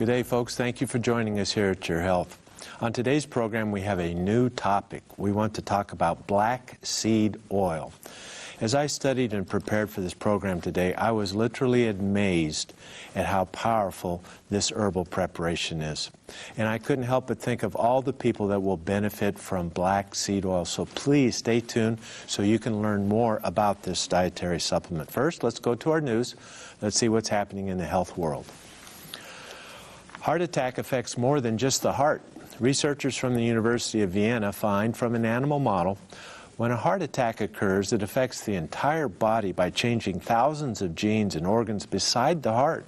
Good day, folks. Thank you for joining us here at Your Health. On today's program, we have a new topic. We want to talk about black seed oil. As I studied and prepared for this program today, I was literally amazed at how powerful this herbal preparation is. And I couldn't help but think of all the people that will benefit from black seed oil. So please stay tuned so you can learn more about this dietary supplement. First, let's go to our news. Let's see what's happening in the health world. Heart attack affects more than just the heart. Researchers from the University of Vienna find from an animal model when a heart attack occurs, it affects the entire body by changing thousands of genes and organs beside the heart.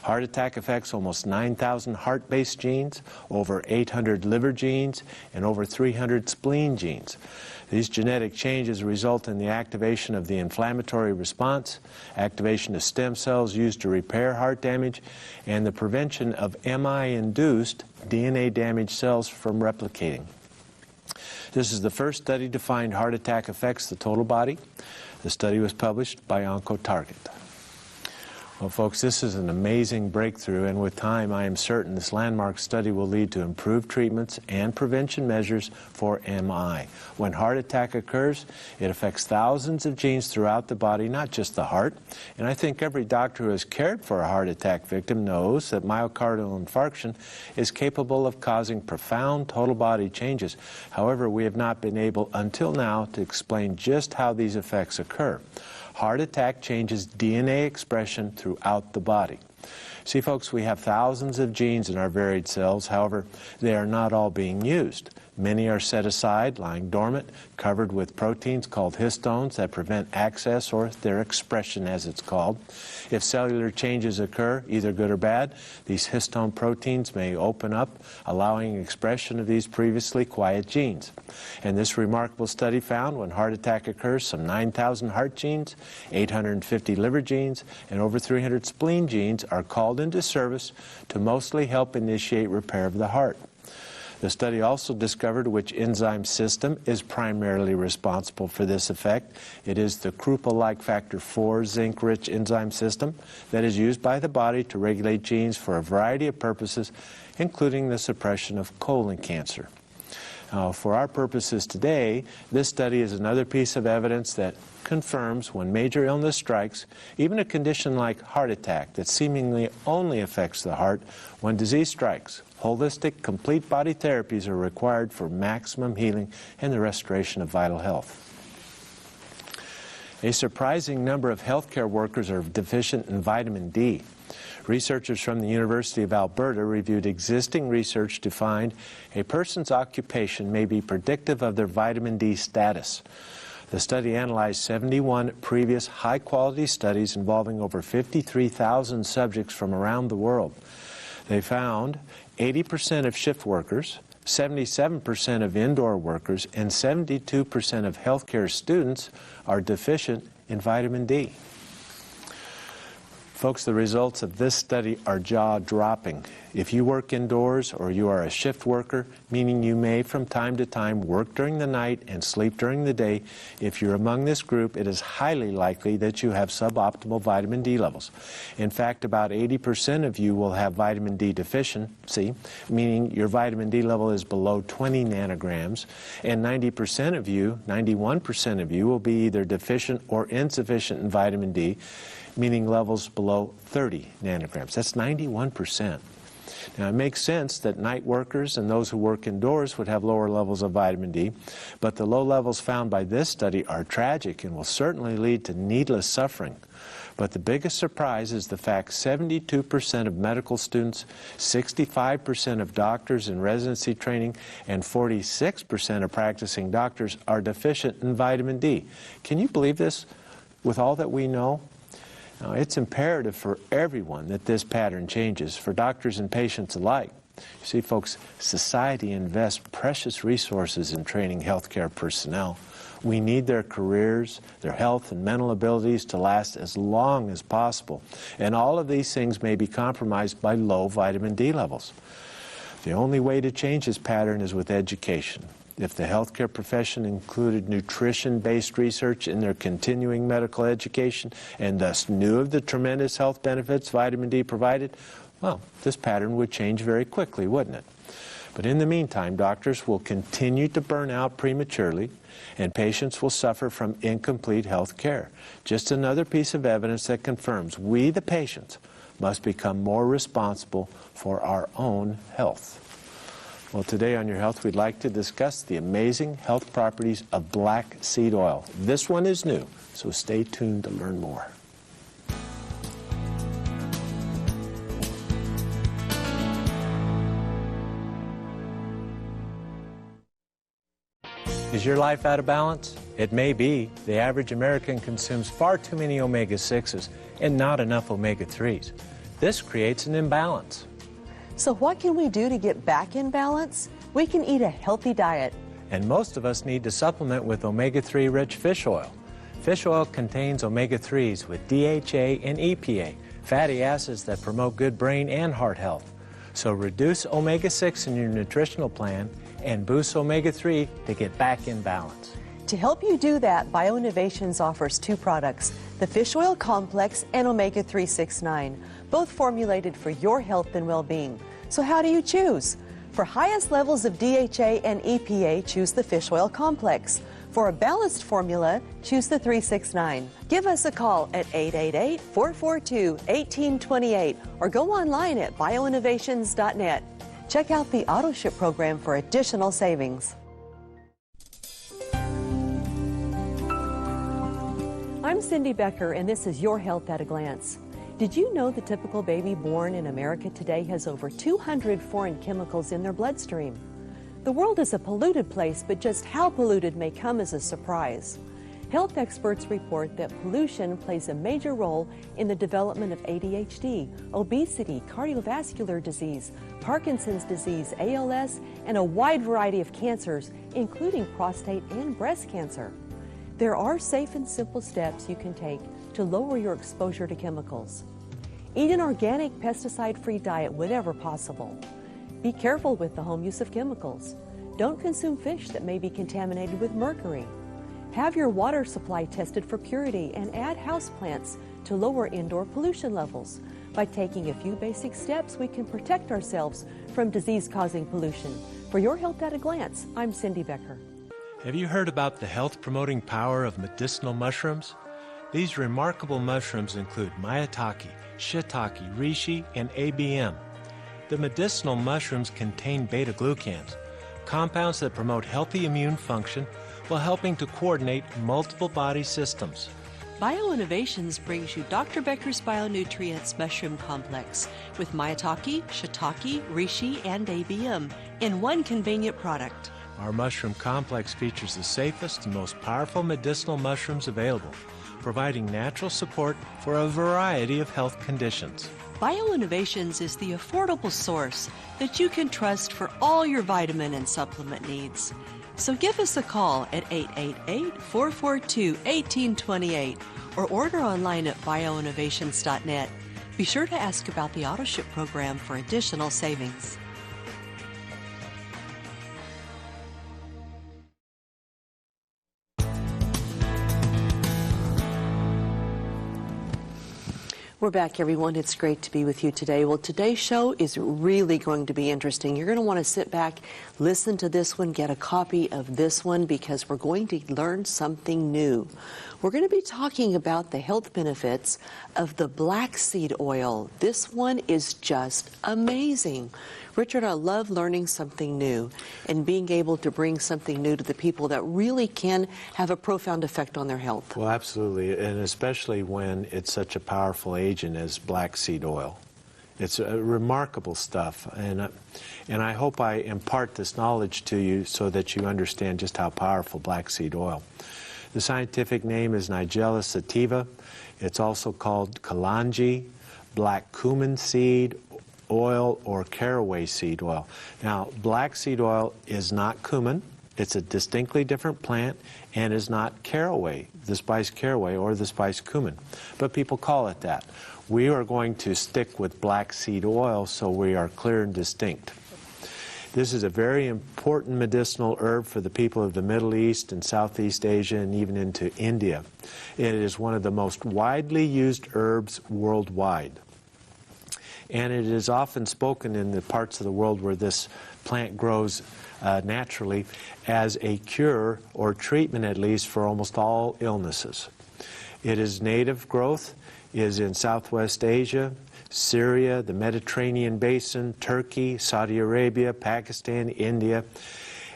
Heart attack affects almost 9,000 heart-based genes, over 800 liver genes, and over 300 spleen genes. These genetic changes result in the activation of the inflammatory response, activation of stem cells used to repair heart damage, and the prevention of MI-induced DNA-damaged cells from replicating. This is the first study to find heart attack affects the total body. The study was published by OncoTarget. Well, folks, this is an amazing breakthrough, and with time, I am certain this landmark study will lead to improved treatments and prevention measures for MI. When heart attack occurs, it affects thousands of genes throughout the body, not just the heart. And I think every doctor who has cared for a heart attack victim knows that myocardial infarction is capable of causing profound total body changes. However, we have not been able until now to explain just how these effects occur. Heart attack changes DNA expression throughout the body. See, folks, we have thousands of genes in our varied cells. However, they are not all being used. Many are set aside, lying dormant, covered with proteins called histones that prevent access or their expression, as it's called. If cellular changes occur, either good or bad, these histone proteins may open up, allowing expression of these previously quiet genes. And this remarkable study found when heart attack occurs, some 9,000 heart genes, 850 liver genes, and over 300 spleen genes are called into service to mostly help initiate repair of the heart. The study also discovered which enzyme system is primarily responsible for this effect. It is the Kruppel-like factor 4 zinc-rich enzyme system that is used by the body to regulate genes for a variety of purposes, including the suppression of colon cancer. For our purposes today, this study is another piece of evidence that confirms when major illness strikes, even a condition like heart attack that seemingly only affects the heart, when disease strikes, holistic, complete body therapies are required for maximum healing and the restoration of vital health. A surprising number of healthcare workers are deficient in vitamin D. Researchers from the University of Alberta reviewed existing research to find a person's occupation may be predictive of their vitamin D status. The study analyzed 71 previous high-quality studies involving over 53,000 subjects from around the world. They found 80% of shift workers, 77% of indoor workers, and 72% of healthcare students are deficient in vitamin D. Folks, the results of this study are jaw-dropping. If you work indoors or you are a shift worker, meaning you may from time to time work during the night and sleep during the day, if you're among this group, it is highly likely that you have suboptimal vitamin D levels. In fact, about 80% of you will have vitamin D deficiency, meaning your vitamin D level is below 20 nanograms, and 90% of you, 91% of you, will be either deficient or insufficient in vitamin D, meaning levels below 30 nanograms. That's 91%. Now, it makes sense that night workers and those who work indoors would have lower levels of vitamin D, but the low levels found by this study are tragic and will certainly lead to needless suffering. But the biggest surprise is the fact 72% of medical students, 65% of doctors in residency training, and 46% of practicing doctors are deficient in vitamin D. Can you believe this with all that we know? Now, it's imperative for everyone that this pattern changes, for doctors and patients alike. You see, folks, society invests precious resources in training healthcare personnel. We need their careers, their health and mental abilities to last as long as possible. And all of these things may be compromised by low vitamin D levels. The only way to change this pattern is with education. If the healthcare profession included nutrition-based research in their continuing medical education and thus knew of the tremendous health benefits vitamin D provided, Well, this pattern would change very quickly, wouldn't it? But in the meantime, doctors will continue to burn out prematurely, and patients will suffer from incomplete health care. Just another piece of evidence that confirms we, the patients, must become more responsible for our own health. Well, today on Your Health, we'd like to discuss the amazing health properties of black seed oil. This one is new, so stay tuned to learn more. Is your life out of balance? It may be. The average American consumes far too many omega-6s and not enough omega-3s. This creates an imbalance. So what can we do to get back in balance? We can eat a healthy diet. And most of us need to supplement with omega-3 rich fish oil. Fish oil contains omega-3s with DHA and EPA, fatty acids that promote good brain and heart health. So reduce omega-6 in your nutritional plan and boost omega-3 to get back in balance. To help you do that, BioInnovations offers two products, the Fish Oil Complex and Omega 369, both formulated for your health and well-being. So how do you choose? For highest levels of DHA and EPA, choose the Fish Oil Complex. For a balanced formula, choose the 369. Give us a call at 888-442-1828 or go online at bioinnovations.net. Check out the AutoShip program for additional savings. I'm Cindy Becker, and this is Your Health at a Glance. Did you know the typical baby born in America today has over 200 foreign chemicals in their bloodstream? The world is a polluted place, but just how polluted may come as a surprise. Health experts report that pollution plays a major role in the development of ADHD, obesity, cardiovascular disease, Parkinson's disease, ALS, and a wide variety of cancers, including prostate and breast cancer. There are safe and simple steps you can take to lower your exposure to chemicals. Eat an organic, pesticide-free diet whenever possible. Be careful with the home use of chemicals. Don't consume fish that may be contaminated with mercury. Have your water supply tested for purity and add houseplants to lower indoor pollution levels. By taking a few basic steps, we can protect ourselves from disease-causing pollution. For Your Health at a Glance, I'm Cindy Becker. Have you heard about the health-promoting power of medicinal mushrooms? These remarkable mushrooms include maitake, shiitake, reishi, and ABM. The medicinal mushrooms contain beta-glucans, compounds that promote healthy immune function while helping to coordinate multiple body systems. BioInnovations brings you Dr. Becker's Bionutrients Mushroom Complex with maitake, shiitake, reishi, and ABM in one convenient product. Our mushroom complex features the safest and most powerful medicinal mushrooms available, providing natural support for a variety of health conditions. BioInnovations is the affordable source that you can trust for all your vitamin and supplement needs. So give us a call at 888-442-1828 or order online at bioinnovations.net. Be sure to ask about the AutoShip program for additional savings. We're back, everyone. It's great to be with you today. Well, today's show is really going to be interesting. You're going to want to sit back, listen to this one, get a copy of this one, because we're going to learn something new. We're going to be talking about the health benefits of the black seed oil. This one is just amazing. Richard, I love learning something new and being able to bring something new to the people that really can have a profound effect on their health. Well, absolutely, and especially when it's such a powerful agent as black seed oil. It's remarkable stuff, and I hope I impart this knowledge to you so that you understand just how powerful black seed oil. The scientific name is Nigella sativa. It's also called Kalonji, black cumin seed oil, or caraway seed oil. Now, black seed oil is not cumin. It's a distinctly different plant and is not caraway, the spice caraway or the spice cumin. But people call it that. We are going to stick with black seed oil so we are clear and distinct. This is a very important medicinal herb for the people of the Middle East and Southeast Asia and even into India. It is one of the most widely used herbs worldwide. and it is often spoken in the parts of the world where this plant grows naturally as a cure or treatment, at least, for almost all illnesses. It is native growth, is in Southwest Asia, Syria, the Mediterranean basin, Turkey, Saudi Arabia, Pakistan, India,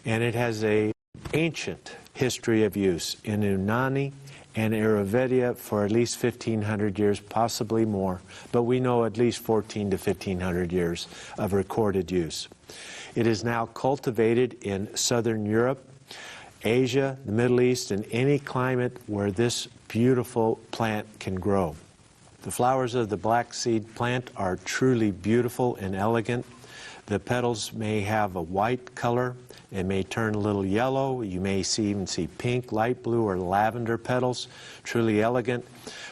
and it has an ancient history of use in Unani and Ayurveda for at least 1,500 years, possibly more, but we know at least 1,400 to 1,500 years of recorded use. It is now cultivated in Southern Europe, Asia, the Middle East, and any climate where this beautiful plant can grow. The flowers of the black seed plant are truly beautiful and elegant. The petals may have a white color. It may turn a little yellow. You may even see pink, light blue, or lavender petals. Truly elegant.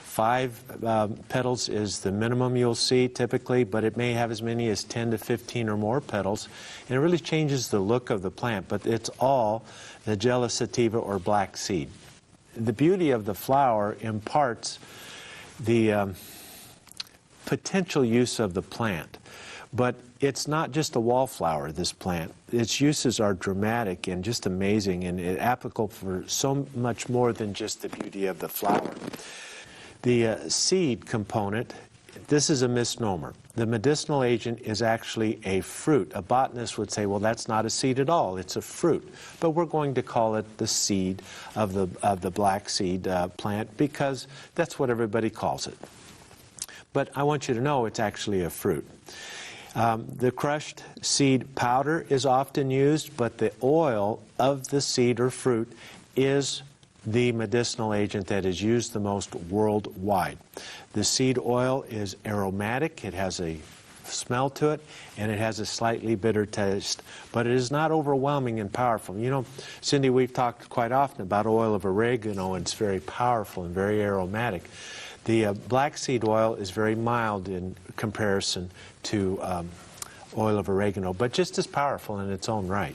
5 petals is the minimum you'll see typically, but it may have as many as 10 to 15 or more petals. And it really changes the look of the plant, but it's all Nigella sativa or black seed. The beauty of the flower imparts the potential use of the plant. But it's not just a wallflower, this plant. Its uses are dramatic and just amazing and applicable for so much more than just the beauty of the flower. The seed component, this is a misnomer. The medicinal agent is actually a fruit. A botanist would say, well, that's not a seed at all. It's a fruit. But we're going to call it the seed of the black seed plant because that's what everybody calls it. But I want you to know it's actually a fruit. The crushed seed powder is often used, but the oil of the seed or fruit is the medicinal agent that is used the most worldwide. The seed oil is aromatic, it has a smell to it, and it has a slightly bitter taste, but it is not overwhelming and powerful. You know, Cindy, we've talked quite often about oil of oregano, and it's very powerful and very aromatic. The black seed oil is very mild in comparison to oil of oregano, but just as powerful in its own right.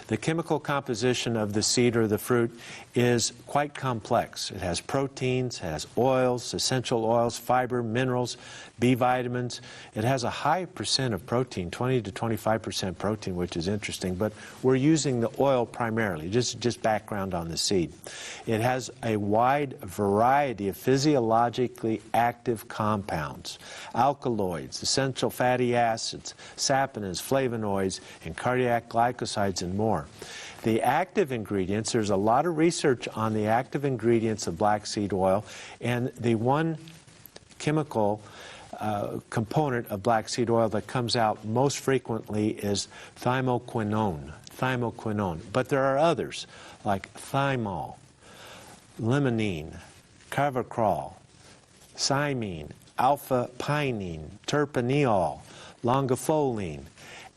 The chemical composition of the seed or the fruit is quite complex. It has proteins, it has oils, essential oils, fiber, minerals, B vitamins. It has a high percent of protein, 20 to 25% protein, which is interesting, but we're using the oil primarily, just background on the seed. It has a wide variety of physiologically active compounds, alkaloids, essential fatty acids, saponins, flavonoids, and cardiac glycosides, and more. The active ingredients, there's a lot of research on the active ingredients of black seed oil, and the one chemical component of black seed oil that comes out most frequently is thymoquinone. But there are others like thymol, limonene, carvacrol, cymene, alpha-pinene, terpineol, longiflorine,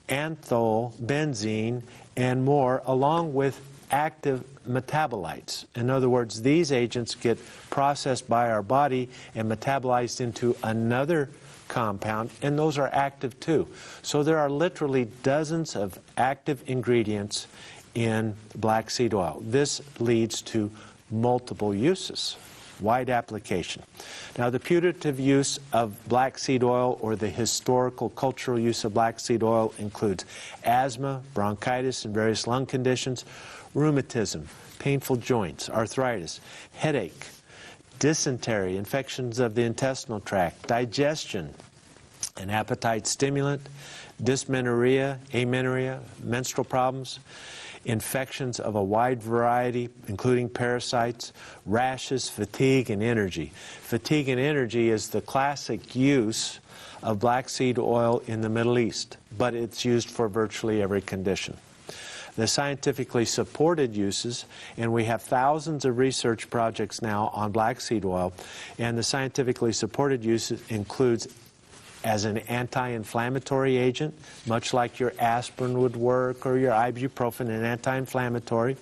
anthol, benzene, and more, along with active metabolites. In other words, these agents get processed by our body and metabolized into another compound, and those are active too. So there are literally dozens of active ingredients in black seed oil. This leads to multiple uses. Wide application. Now, the putative use of black seed oil, or the historical cultural use of black seed oil, includes asthma, bronchitis, and various lung conditions, rheumatism, painful joints, arthritis, headache, dysentery, infections of the intestinal tract, digestion, an appetite stimulant, dysmenorrhea, amenorrhea, menstrual problems, infections of a wide variety, including parasites, rashes, fatigue, and energy. Fatigue and energy is the classic use of black seed oil in the Middle East, but it's used for virtually every condition. The scientifically supported uses, and we have thousands of research projects now on black seed oil, and the scientifically supported uses includes as an anti-inflammatory agent, much like your aspirin would work or your ibuprofen, an anti-inflammatory,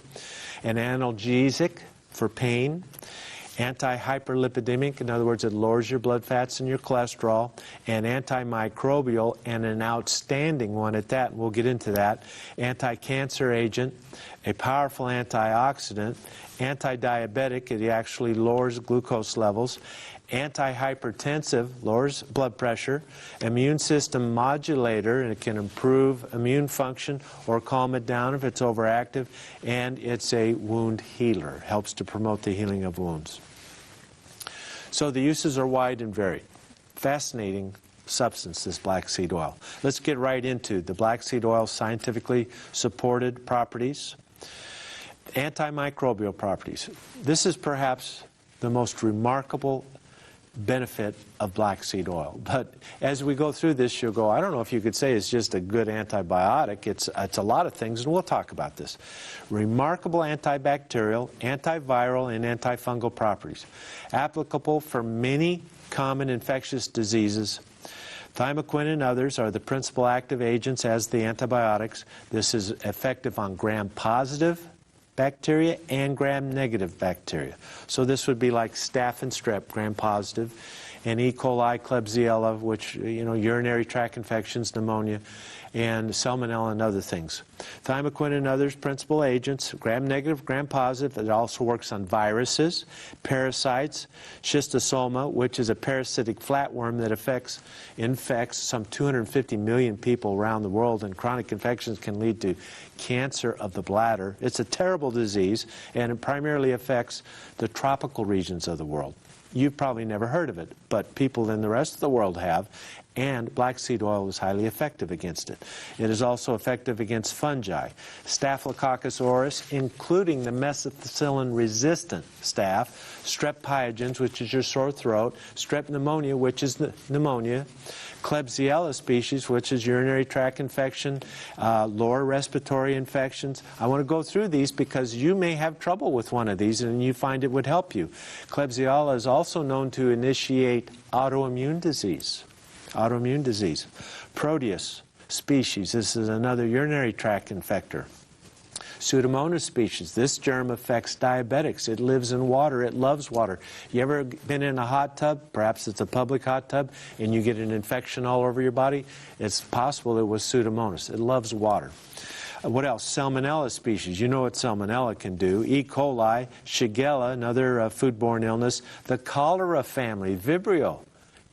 an analgesic for pain, anti-hyperlipidemic, in other words, it lowers your blood fats and your cholesterol, and antimicrobial, and an outstanding one at that, and we'll get into that, anti-cancer agent, a powerful antioxidant, anti-diabetic, it actually lowers glucose levels, Antihypertensive, lowers blood pressure. Immune system modulator, and it can improve immune function or calm it down if it's overactive. And it's a wound healer, helps to promote the healing of wounds. So the uses are wide and varied. Fascinating substance, this black seed oil. Let's get right into the black seed oil scientifically supported properties. Antimicrobial properties. This is perhaps the most remarkable benefit of black seed oil. But as we go through this, you'll go, I don't know if you could say it's just a good antibiotic. It's a lot of things, and we'll talk about this. Remarkable antibacterial, antiviral, and antifungal properties. Applicable for many common infectious diseases. Thymoquin and others are the principal active agents as the antibiotics. This is effective on gram-positive bacteria and gram-negative bacteria. So this would be like staph and strep, gram-positive, and E. coli, Klebsiella, which, urinary tract infections, pneumonia, and Salmonella and other things. Thymoquin and others, principal agents, gram-negative, gram-positive. It also works on viruses, parasites, schistosoma, which is a parasitic flatworm that infects some 250 million people around the world, and chronic infections can lead to cancer of the bladder. It's a terrible disease, and it primarily affects the tropical regions of the world. You've probably never heard of it, but people in the rest of the world have, and black seed oil is highly effective against it. It is also effective against fungi, Staphylococcus aureus, including the methicillin-resistant staph, strep pyogens, which is your sore throat, strep pneumonia, which is the pneumonia, Klebsiella species, which is urinary tract infection, lower respiratory infections. I want to go through these because you may have trouble with one of these and you find it would help you. Klebsiella is also known to initiate autoimmune disease. Proteus species, this is another urinary tract infector. Pseudomonas species, this germ affects diabetics. It lives in water, it loves water. You ever been in a hot tub, perhaps it's a public hot tub, and you get an infection all over your body? It's possible it was Pseudomonas. It loves water. What else? Salmonella species. You know what Salmonella can do. E. coli, Shigella, another foodborne illness. The cholera family, Vibrio.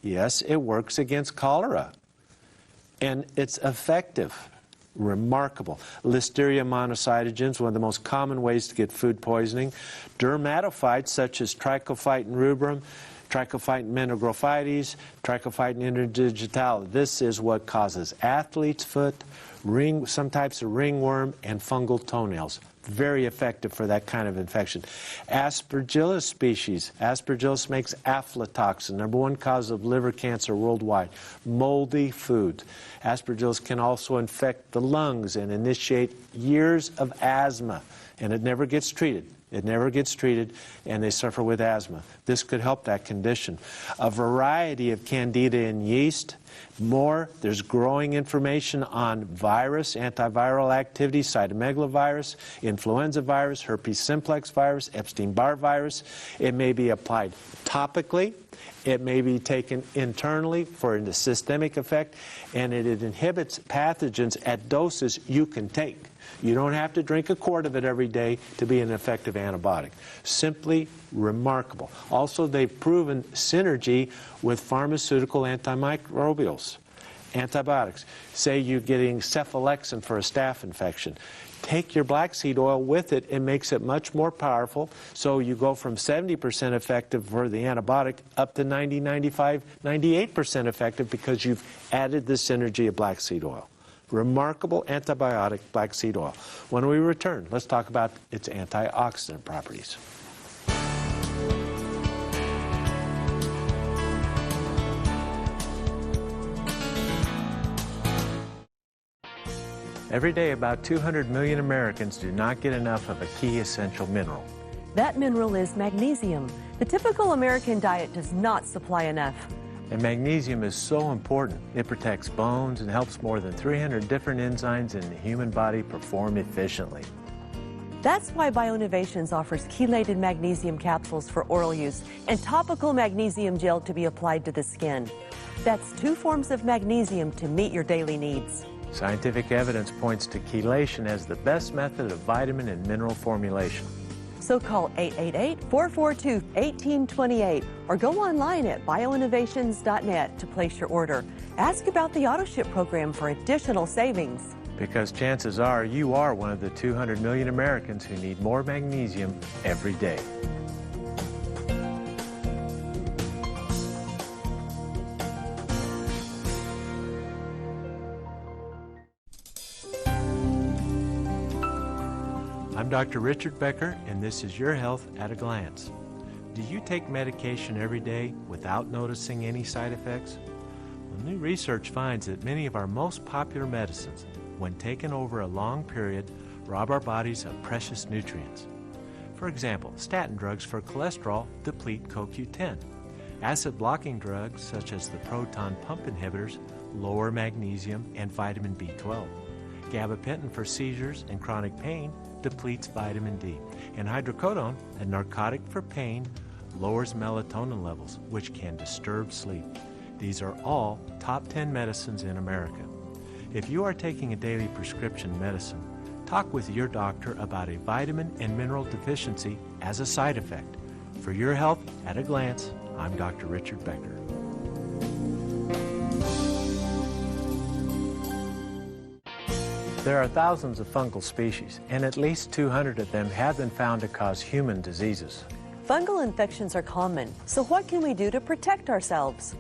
Yes, it works against cholera. And it's effective. Remarkable. Listeria monocytogens, one of the most common ways to get food poisoning. Dermatophytes such as Trichophyton rubrum, Trichophyton meningrophytes, Trichophyton interdigitalis. This is what causes athlete's foot, some types of ringworm, and fungal toenails. Very effective for that kind of infection. Aspergillus species. Aspergillus makes aflatoxin, #1 cause of liver cancer worldwide. Moldy food. Aspergillus can also infect the lungs and initiate years of asthma, and it never gets treated. It never gets treated, and they suffer with asthma. This could help that condition. A variety of candida and yeast. More, there's growing information on virus, antiviral activity, cytomegalovirus, influenza virus, herpes simplex virus, Epstein-Barr virus. It may be applied topically. It may be taken internally for a systemic effect, and it inhibits pathogens at doses you can take. You don't have to drink a quart of it every day to be an effective antibiotic. Simply remarkable. Also, they've proven synergy with pharmaceutical antimicrobials, antibiotics. Say you're getting cephalexin for a staph infection. Take your black seed oil with it. It makes it much more powerful. So you go from 70% effective for the antibiotic up to 90, 95, 98% effective because you've added the synergy of black seed oil. Remarkable antibiotic, black seed oil. When we return, let's talk about its antioxidant properties. Every day, about 200 million Americans do not get enough of a key essential mineral. That mineral is magnesium. The typical American diet does not supply enough. And magnesium is so important. It protects bones and helps more than 300 different enzymes in the human body perform efficiently. That's why Bioinnovations offers chelated magnesium capsules for oral use and topical magnesium gel to be applied to the skin. That's 2 forms of magnesium to meet your daily needs. Scientific evidence points to chelation as the best method of vitamin and mineral formulation. So call 888-442-1828 or go online at bioinnovations.net to place your order. Ask about the AutoShip program for additional savings. Because chances are you are one of the 200 million Americans who need more magnesium every day. I'm Dr. Richard Becker, and this is Your Health at a Glance. Do you take medication every day without noticing any side effects? Well, new research finds that many of our most popular medicines, when taken over a long period, rob our bodies of precious nutrients. For example, statin drugs for cholesterol deplete CoQ10. Acid-blocking drugs, such as the proton pump inhibitors, lower magnesium and vitamin B12. Gabapentin for seizures and chronic pain depletes vitamin D. And hydrocodone, a narcotic for pain, lowers melatonin levels, which can disturb sleep. These are all top 10 medicines in America. If you are taking a daily prescription medicine, talk with your doctor about a vitamin and mineral deficiency as a side effect. For Your Health at a Glance, I'm Dr. Richard Becker. There are thousands of fungal species, and at least 200 of them have been found to cause human diseases. Fungal infections are common, so what can we do to protect ourselves?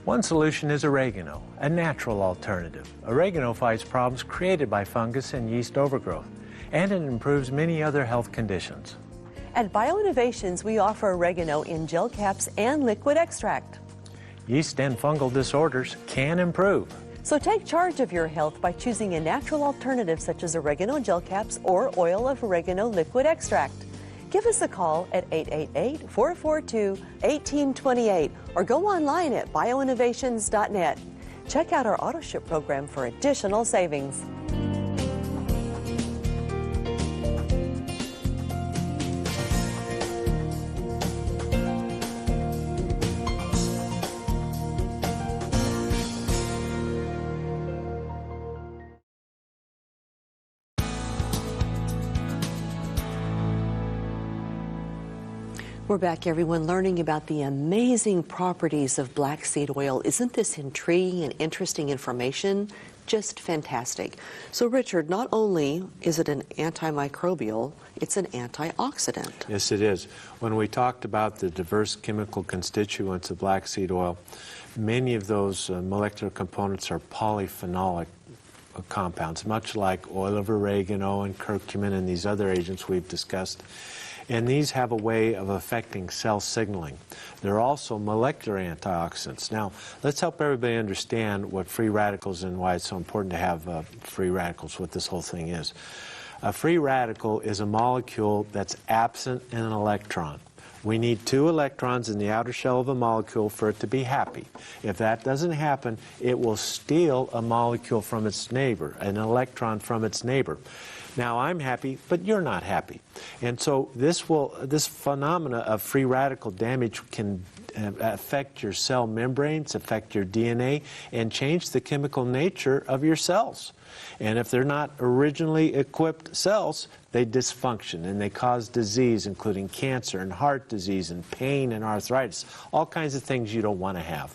One solution is oregano, a natural alternative. Oregano fights problems created by fungus and yeast overgrowth, and it improves many other health conditions. At BioInnovations, we offer oregano in gel caps and liquid extract. Yeast and fungal disorders can improve. So take charge of your health by choosing a natural alternative such as oregano gel caps or oil of oregano liquid extract. Give us a call at 888-442-1828 or go online at bioinnovations.net. Check out our AutoShip program for additional savings. We're back, everyone, learning about the amazing properties of black seed oil. Isn't this intriguing and interesting information? Just fantastic. So, Richard, not only is it an antimicrobial, it's an antioxidant. Yes, it is. When we talked about the diverse chemical constituents of black seed oil, many of those molecular components are polyphenolic compounds, much like oil of oregano and curcumin and these other agents we've discussed. And these have a way of affecting cell signaling. They're also molecular antioxidants. Now, let's help everybody understand what free radicals and why it's so important to have free radicals, what this whole thing is. A free radical is a molecule that's absent in an electron. We need 2 electrons in the outer shell of a molecule for it to be happy. If that doesn't happen, it will steal a molecule from its neighbor, an electron from its neighbor. Now, I'm happy, but you're not happy. And so this phenomena of free radical damage can affect your cell membranes, affect your DNA, and change the chemical nature of your cells. And if they're not originally equipped cells, they dysfunction and they cause disease, including cancer and heart disease and pain and arthritis, all kinds of things you don't want to have.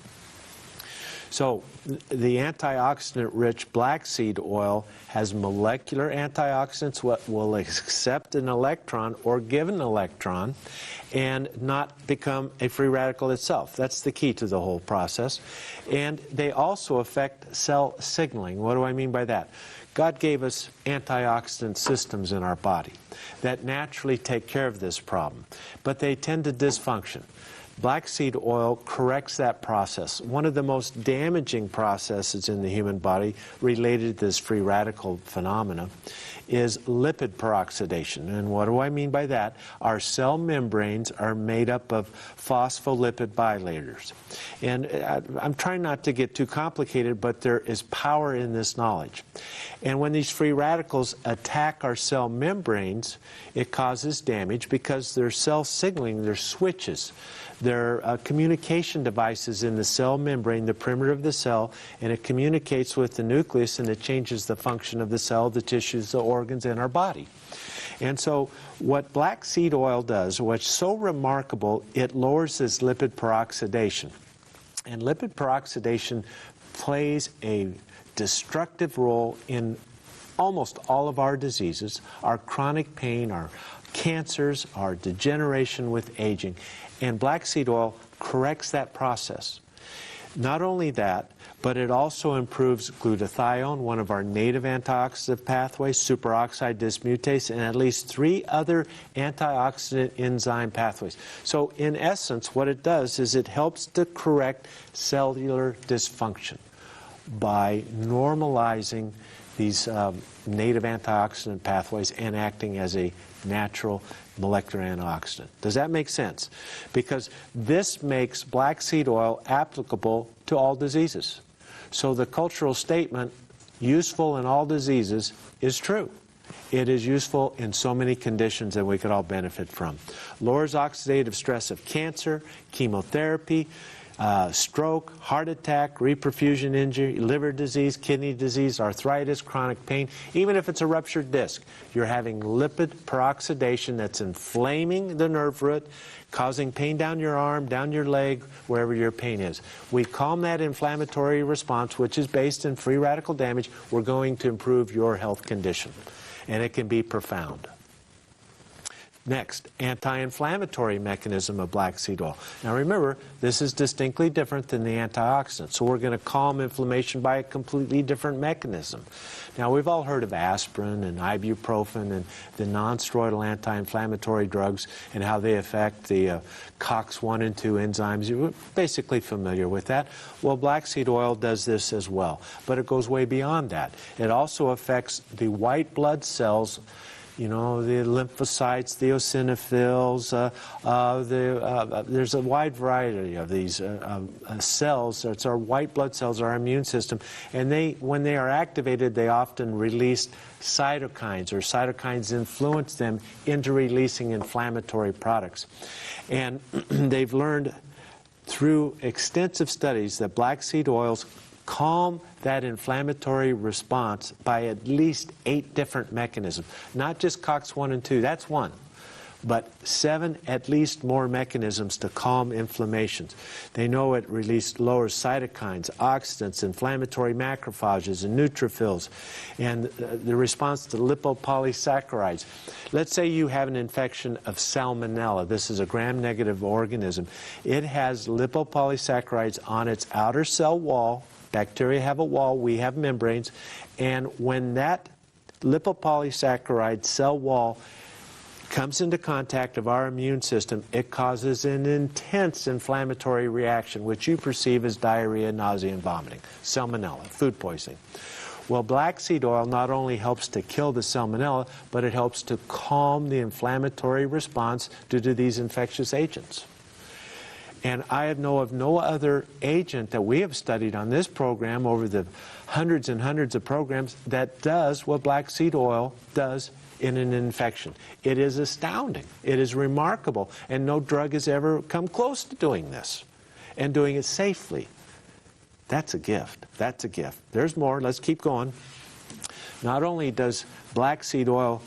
So the antioxidant-rich black seed oil has molecular antioxidants, what will accept an electron or give an electron and not become a free radical itself. That's the key to the whole process. And they also affect cell signaling. What do I mean by that? God gave us antioxidant systems in our body that naturally take care of this problem, but they tend to dysfunction. Black seed oil corrects that process. One of the most damaging processes in the human body related to this free radical phenomena is lipid peroxidation. And what do I mean by that? Our cell membranes are made up of phospholipid bilayers. And I'm trying not to get too complicated, but there is power in this knowledge. And when these free radicals attack our cell membranes, it causes damage because they're cell signaling, they're switches. They're communication devices in the cell membrane, the perimeter of the cell, and it communicates with the nucleus and it changes the function of the cell, the tissues, the organs in our body. And so what black seed oil does, what's so remarkable, it lowers this lipid peroxidation. And lipid peroxidation plays a destructive role in almost all of our diseases, our chronic pain, our cancers, our degeneration with aging. And black seed oil corrects that process. Not only that, but it also improves glutathione, one of our native antioxidant pathways, superoxide dismutase, and at least 3 other antioxidant enzyme pathways. So in essence, what it does is it helps to correct cellular dysfunction by normalizing these native antioxidant pathways and acting as a natural molecular antioxidant. Does that make sense? Because this makes black seed oil applicable to all diseases. So the cultural statement, useful in all diseases, is true. It is useful in so many conditions that we could all benefit from. Lowers oxidative stress of cancer, chemotherapy, stroke, heart attack, reperfusion injury, liver disease, kidney disease, arthritis, chronic pain. Even if it's a ruptured disc, you're having lipid peroxidation that's inflaming the nerve root, causing pain down your arm, down your leg, wherever your pain is. We calm that inflammatory response, which is based in free radical damage. We're going to improve your health condition, and it can be profound. Next, anti-inflammatory mechanism of black seed oil. Now remember, this is distinctly different than the antioxidant, so we're going to calm inflammation by a completely different mechanism. Now we've all heard of aspirin and ibuprofen and the non-steroidal anti-inflammatory drugs and how they affect the COX-1 and 2 enzymes. You're basically familiar with that. Well, black seed oil does this as well, but it goes way beyond that. It also affects the white blood cells, you know, the lymphocytes, the eosinophils, there's a wide variety of these cells. It's our white blood cells, our immune system, and when they are activated, they often release cytokines, or cytokines influence them into releasing inflammatory products. And they've learned through extensive studies that black seed oils calm that inflammatory response by at least 8 different mechanisms. Not just COX-1 and 2, that's one, but 7 at least more mechanisms to calm inflammations. They know it lowers cytokines, oxidants, inflammatory macrophages, and neutrophils, and the response to lipopolysaccharides. Let's say you have an infection of Salmonella. This is a gram-negative organism. It has lipopolysaccharides on its outer cell wall. Bacteria have a wall, we have membranes, and when that lipopolysaccharide cell wall comes into contact of our immune system, it causes an intense inflammatory reaction, which you perceive as diarrhea, nausea, and vomiting. Salmonella, food poisoning. Well, black seed oil not only helps to kill the salmonella, but it helps to calm the inflammatory response due to these infectious agents. And I know of no other agent that we have studied on this program over the hundreds and hundreds of programs that does what black seed oil does in an infection. It is astounding. It is remarkable. And no drug has ever come close to doing this and doing it safely. That's a gift. That's a gift. There's more. Let's keep going. Not only does black seed oil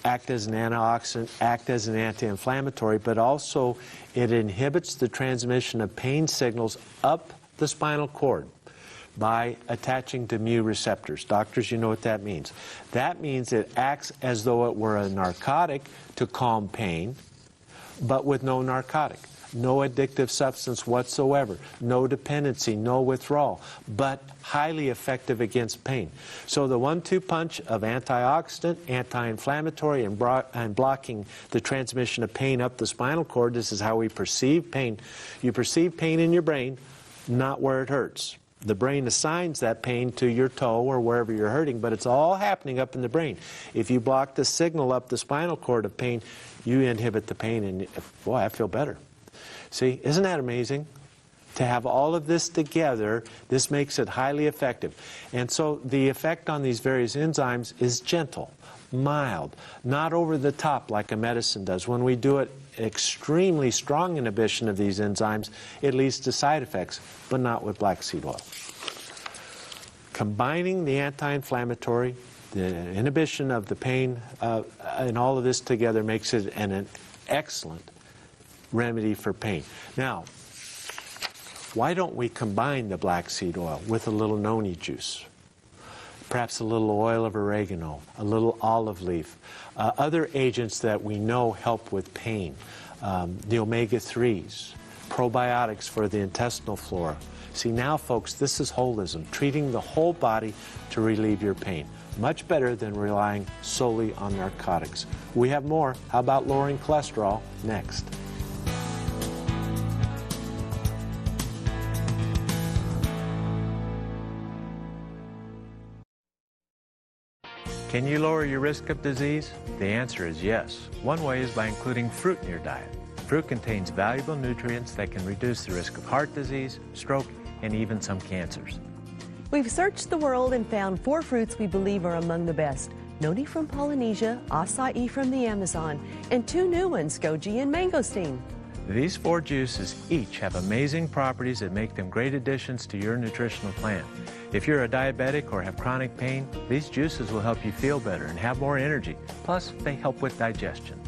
act as an antioxidant, act as an anti-inflammatory, but also it inhibits the transmission of pain signals up the spinal cord by attaching to mu receptors. Doctors, you know what that means. That means it acts as though it were a narcotic to calm pain, but with no narcotic. No addictive substance whatsoever, no dependency, no withdrawal, but highly effective against pain. So the 1-2 punch of antioxidant, anti-inflammatory, and blocking the transmission of pain up the spinal cord, this is how we perceive pain. You perceive pain in your brain, not where it hurts. The brain assigns that pain to your toe or wherever you're hurting, but it's all happening up in the brain. If you block the signal up the spinal cord of pain, you inhibit the pain, and boy, I feel better. See, isn't that amazing? To have all of this together, this makes it highly effective. And so the effect on these various enzymes is gentle, mild, not over the top like a medicine does. When we do it extremely strong inhibition of these enzymes, it leads to side effects, but not with black seed oil. Combining the anti-inflammatory The inhibition of the pain and all of this together makes it an excellent remedy for pain. Now, why don't we combine the black seed oil with a little noni juice? Perhaps a little oil of oregano, a little olive leaf, other agents that we know help with pain, the omega-3s, probiotics for the intestinal flora. See, now, folks, this is holism, treating the whole body to relieve your pain. Much better than relying solely on narcotics. We have more. How about lowering cholesterol? Next. Can you lower your risk of disease? The answer is yes. One way is by including fruit in your diet. Fruit contains valuable nutrients that can reduce the risk of heart disease, stroke, and even some cancers. We've searched the world and found 4 fruits we believe are among the best. Noni from Polynesia, acai from the Amazon, and 2 new ones, goji and mangosteen. These 4 juices each have amazing properties that make them great additions to your nutritional plan. If you're a diabetic or have chronic pain, these juices will help you feel better and have more energy. Plus, they help with digestion.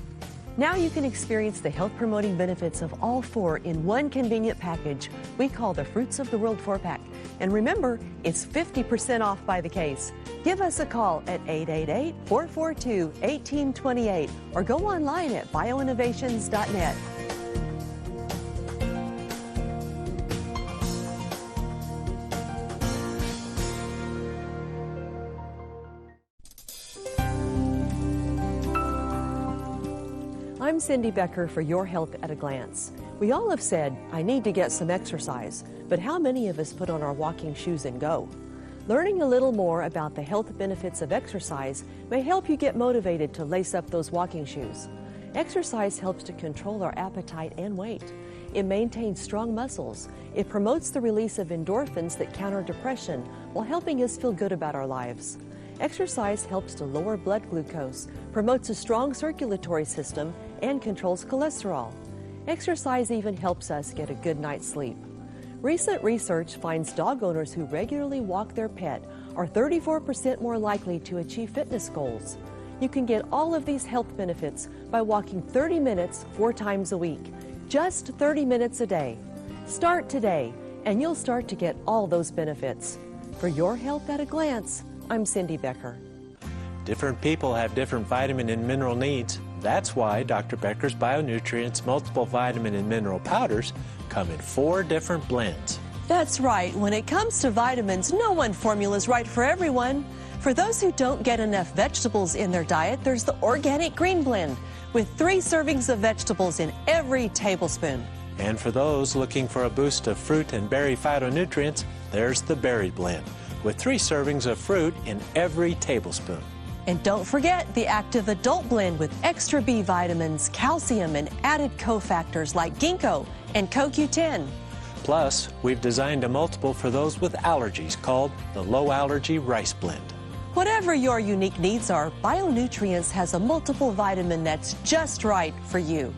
Now you can experience the health-promoting benefits of all 4 in one convenient package we call the Fruits of the World 4-pack. And remember, it's 50% off by the case. Give us a call at 888-442-1828 or go online at bioinnovations.net. I'm Cindy Becker for Your Health at a Glance. We all have said, I need to get some exercise, but how many of us put on our walking shoes and go? Learning a little more about the health benefits of exercise may help you get motivated to lace up those walking shoes. Exercise helps to control our appetite and weight. It maintains strong muscles. It promotes the release of endorphins that counter depression while helping us feel good about our lives. Exercise helps to lower blood glucose, promotes a strong circulatory system, and controls cholesterol. Exercise even helps us get a good night's sleep. Recent research finds dog owners who regularly walk their pet are 34% more likely to achieve fitness goals. You can get all of these health benefits by walking 30 minutes 4 times a week, just 30 minutes a day. Start today, and you'll start to get all those benefits. For Your Health at a Glance, I'm Cindy Becker. Different people have different vitamin and mineral needs. That's why Dr. Becker's BioNutrients multiple vitamin and mineral powders come in 4 different blends. That's right. When it comes to vitamins, no one formula is right for everyone. For those who don't get enough vegetables in their diet, there's the Organic Green Blend with 3 servings of vegetables in every tablespoon. And for those looking for a boost of fruit and berry phytonutrients, there's the Berry Blend with 3 servings of fruit in every tablespoon. And don't forget the Active Adult Blend with extra B vitamins, calcium, and added cofactors like ginkgo and CoQ10. Plus, we've designed a multiple for those with allergies called the Low Allergy Rice Blend. Whatever your unique needs are, BioNutrients has a multiple vitamin that's just right for you.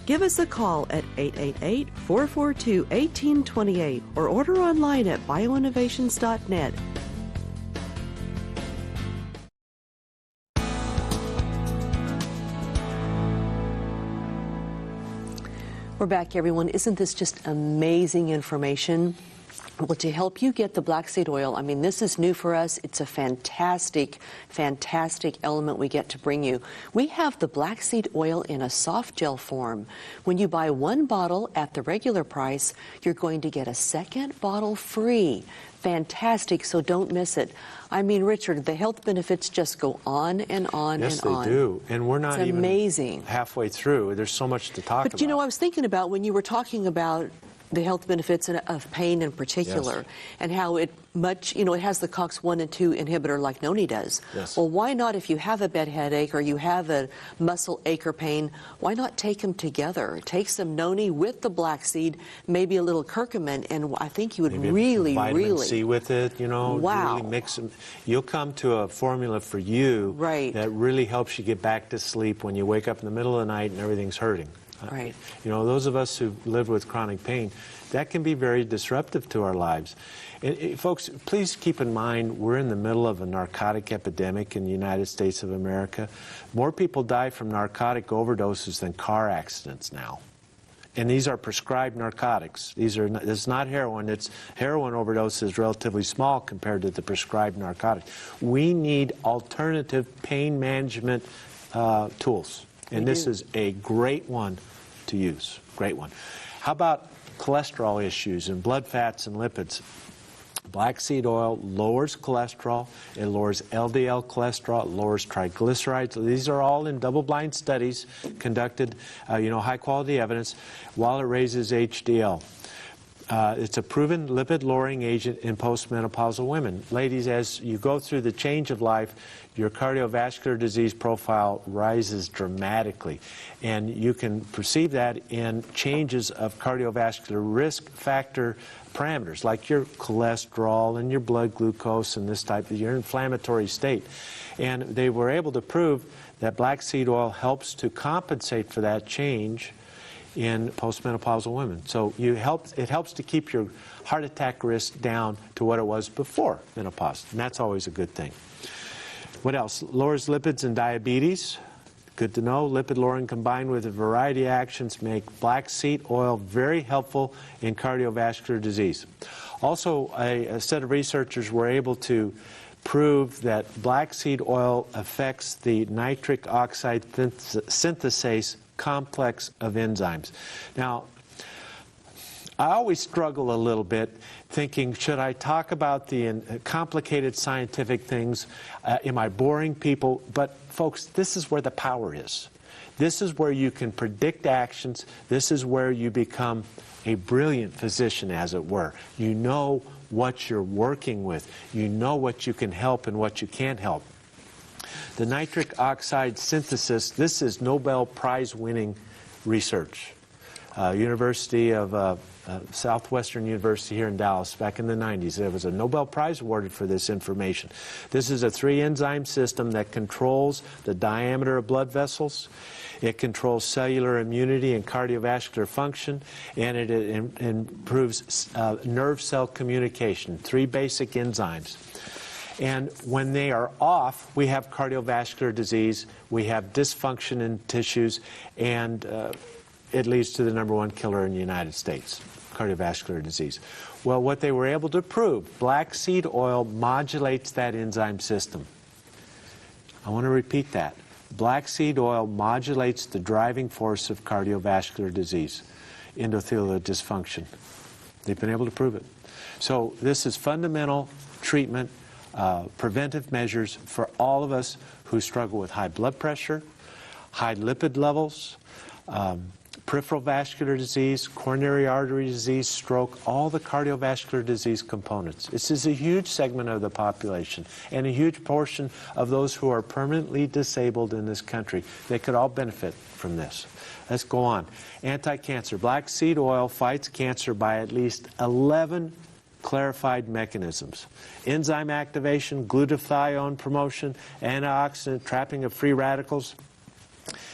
Give us a call at 888-442-1828 or order online at bioinnovations.net. We're back, everyone. Isn't this just amazing information? Well, to help you get the black seed oil, I mean, this is new for us. It's a fantastic, fantastic element we get to bring you. We have the black seed oil in a soft gel form. When you buy 1 bottle at the regular price, you're going to get a 2nd bottle free. Fantastic, so don't miss it. I mean, Richard, the health benefits just go on and on and on. Yes, they do. And we're not even amazing. Halfway through. There's so much to talk about. But you know, I was thinking about when you were talking about the health benefits of pain in particular, Yes. and how it it has the COX-1 and 2 inhibitor like Noni does. Yes. Well, why not, if you have a bad headache or you have a muscle ache or pain, why not take them together? Take some Noni with the black seed, maybe a little curcumin, and I think you would Maybe really, vitamin really C with it, you know, Wow. really mix them. You'll come to a formula for you Right. that really helps you get back to sleep when you wake up in the middle of the night and everything's hurting. Right. You know, those of us who live with chronic pain, that can be very disruptive to our lives. And, folks, please keep in mind we're in the middle of a narcotic epidemic in the United States of America. More people die from narcotic overdoses than car accidents now. And these are prescribed narcotics. It's not heroin. It's heroin overdose is relatively small compared to the prescribed narcotic. We need alternative pain management tools. And this is a great one to use. Great one. How about cholesterol issues and blood fats and lipids? Black seed oil lowers cholesterol, it lowers LDL cholesterol, it lowers triglycerides. These are all in double-blind studies conducted, high-quality evidence, while it raises HDL. It's a proven lipid-lowering agent in postmenopausal women. Ladies, as you go through the change of life, your cardiovascular disease profile rises dramatically. And you can perceive that in changes of cardiovascular risk factor parameters, like your cholesterol and your blood glucose and this type of your inflammatory state. And they were able to prove that black seed oil helps to compensate for that change in postmenopausal women. So it helps to keep your heart attack risk down to what it was before menopause, and that's always a good thing. What else? Lowers lipids and diabetes. Good to know. Lipid lowering combined with a variety of actions make black seed oil very helpful in cardiovascular disease. Also, a set of researchers were able to prove that black seed oil affects the nitric oxide synthase complex of enzymes. Now, I always struggle a little bit thinking, should I talk about the complicated scientific things? Am I boring people? But folks, this is where the power is. This is where you can predict actions. This is where you become a brilliant physician, as it were. You know what you're working with. You know what you can help and what you can't help. The nitric oxide synthesis, this is Nobel Prize winning research. University of Southwestern University here in Dallas back in the 90s. There was a Nobel Prize awarded for this information. This is a 3-enzyme system that controls the diameter of blood vessels. It controls cellular immunity and cardiovascular function, and it improves nerve cell communication. 3 basic enzymes. And when they are off, we have cardiovascular disease, we have dysfunction in tissues, and it leads to the #1 killer in the United States, cardiovascular disease. Well, what they were able to prove, black seed oil modulates that enzyme system. I want to repeat that. Black seed oil modulates the driving force of cardiovascular disease, endothelial dysfunction. They've been able to prove it. So this is fundamental treatment, preventive measures for all of us who struggle with high blood pressure, high lipid levels, peripheral vascular disease, coronary artery disease, stroke, all the cardiovascular disease components. This is a huge segment of the population and a huge portion of those who are permanently disabled in this country. They could all benefit from this. Let's go on. Anti-cancer. Black seed oil fights cancer by at least 11 clarified mechanisms. Enzyme activation, glutathione promotion, antioxidant trapping of free radicals,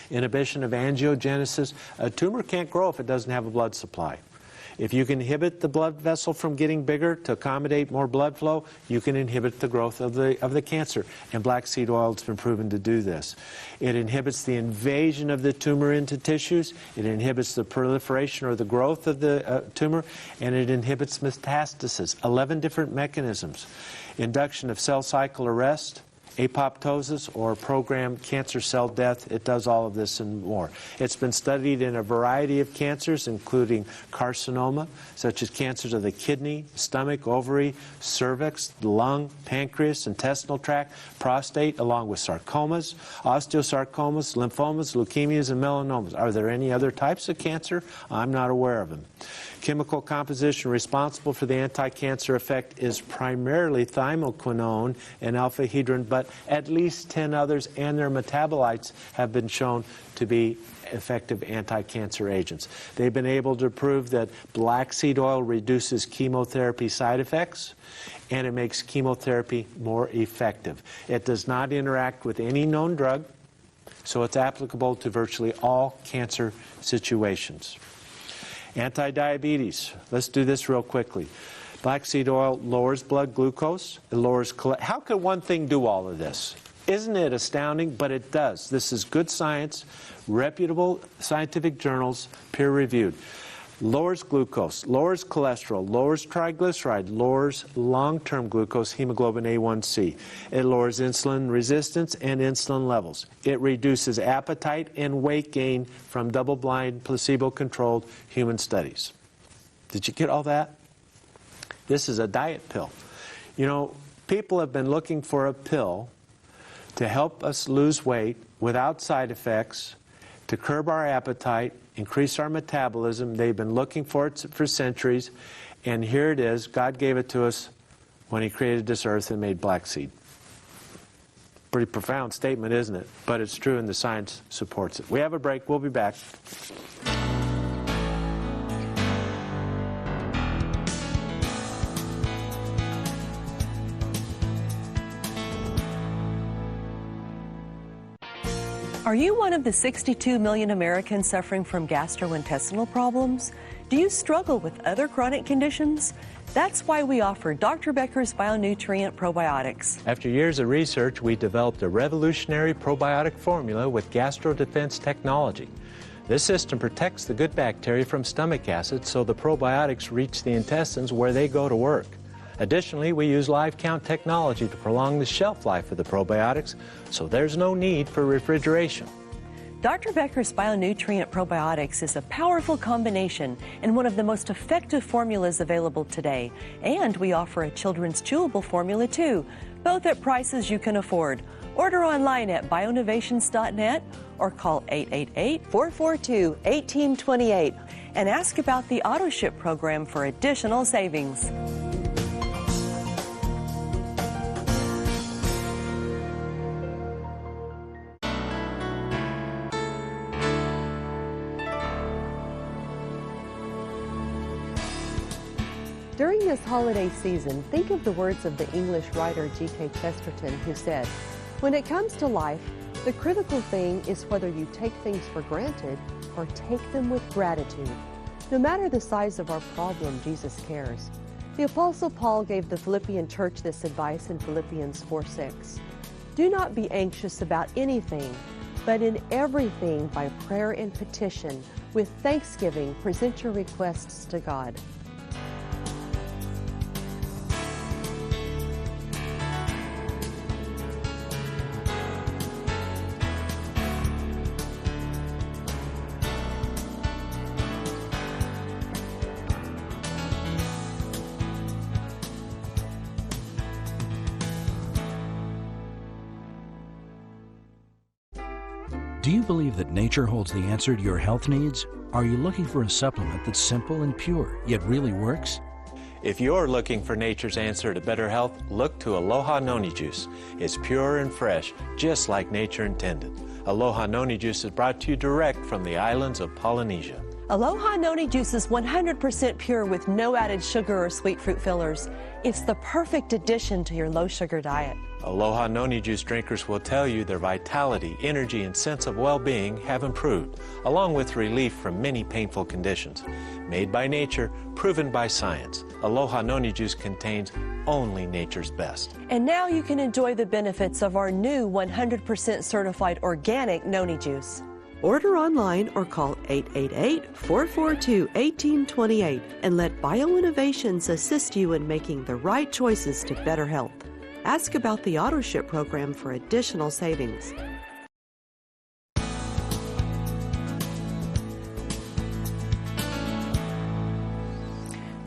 inhibition of angiogenesis. A tumor can't grow if it doesn't have a blood supply. If you can inhibit the blood vessel from getting bigger to accommodate more blood flow, you can inhibit the growth of the cancer. And black seed oil has been proven to do this. It inhibits the invasion of the tumor into tissues. It inhibits the proliferation or the growth of the tumor. And it inhibits metastasis. 11 different mechanisms. Induction of cell cycle arrest, apoptosis, or programmed cancer cell death. It does all of this and more. It's been studied in a variety of cancers, including carcinoma, such as cancers of the kidney, stomach, ovary, cervix, lung, pancreas, intestinal tract, prostate, along with sarcomas, osteosarcomas, lymphomas, leukemias, and melanomas. Are there any other types of cancer? I'm not aware of them. Chemical composition responsible for the anti-cancer effect is primarily thymoquinone and alpha-hedron, but at least 10 others and their metabolites have been shown to be effective anti-cancer agents. They've been able to prove that black seed oil reduces chemotherapy side effects, and it makes chemotherapy more effective. It does not interact with any known drug, so it's applicable to virtually all cancer situations. Anti-diabetes. Let's do this real quickly. Black seed oil lowers blood glucose. It lowers How could one thing do all of this? Isn't it astounding? But it does. This is good science, reputable scientific journals, peer-reviewed. Lowers glucose, lowers cholesterol, lowers triglyceride, lowers long-term glucose, hemoglobin A1C. It lowers insulin resistance and insulin levels. It reduces appetite and weight gain from double-blind, placebo-controlled human studies. Did you get all that? This is a diet pill. You know, people have been looking for a pill to help us lose weight without side effects, to curb our appetite, increase our metabolism. They've been looking for it for centuries, and here it is. God gave it to us when He created this earth and made black seed. Pretty profound statement, isn't it? But it's true, and the science supports it. We have a break. We'll be back. Are you one of the 62 million Americans suffering from gastrointestinal problems? Do you struggle with other chronic conditions? That's why we offer Dr. Becker's Bionutrient Probiotics. After years of research, we developed a revolutionary probiotic formula with GastroDefense technology. This system protects the good bacteria from stomach acid so the probiotics reach the intestines where they go to work. Additionally, we use live count technology to prolong the shelf life of the probiotics, so there's no need for refrigeration. Dr. Becker's Bionutrient Probiotics is a powerful combination and one of the most effective formulas available today. And we offer a children's chewable formula too, both at prices you can afford. Order online at bionovations.net or call 888-442-1828 and ask about the AutoShip program for additional savings. During this holiday season, think of the words of the English writer G.K. Chesterton, who said, "When it comes to life, the critical thing is whether you take things for granted or take them with gratitude. No matter the size of our problem, Jesus cares." The Apostle Paul gave the Philippian church this advice in Philippians 4:6. "Do not be anxious about anything, but in everything by prayer and petition, with thanksgiving, present your requests to God." Do you believe that nature holds the answer to your health needs? Are you looking for a supplement that's simple and pure, yet really works? If you're looking for nature's answer to better health, look to Aloha Noni Juice. It's pure and fresh, just like nature intended. Aloha Noni Juice is brought to you direct from the islands of Polynesia. Aloha Noni Juice is 100% pure with no added sugar or sweet fruit fillers. It's the perfect addition to your low-sugar diet. Aloha Noni Juice drinkers will tell you their vitality, energy, and sense of well-being have improved, along with relief from many painful conditions. Made by nature, proven by science, Aloha Noni Juice contains only nature's best. And now you can enjoy the benefits of our new 100% certified organic Noni Juice. Order online or call 888-442-1828 and let BioInnovations assist you in making the right choices to better health. Ask about the AutoShip program for additional savings.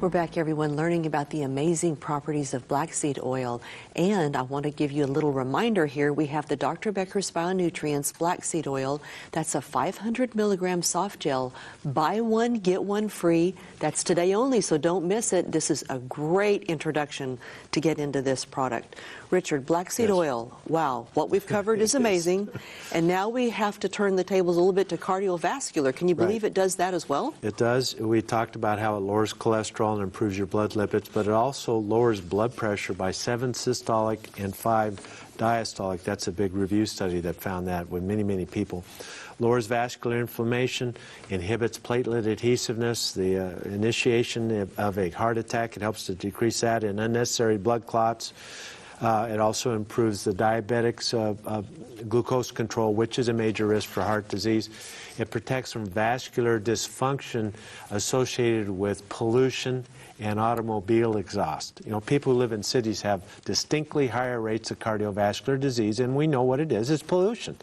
We're back, everyone, learning about the amazing properties of black seed oil. And I want to give you a little reminder here. We have the Dr. Becker's Bionutrients black seed oil. That's a 500 milligram soft gel. Buy one, get one free. That's today only, so don't miss it. This is a great introduction to get into this product. Richard, black seed Yes. oil. Wow, what we've covered is amazing. And now we have to turn the tables a little bit to cardiovascular. Can you believe it does that as well? It does. We talked about how it lowers cholesterol and improves your blood lipids, but it also lowers blood pressure by 7 systolic and 5 diastolic. That's a big review study that found that with many, many people. Lowers vascular inflammation, inhibits platelet adhesiveness, the initiation of a heart attack. It helps to decrease that and unnecessary blood clots. It also improves the diabetics' glucose control, which is a major risk for heart disease. It protects from vascular dysfunction associated with pollution and automobile exhaust. You know, people who live in cities have distinctly higher rates of cardiovascular disease, and we know what it is. It's pollution.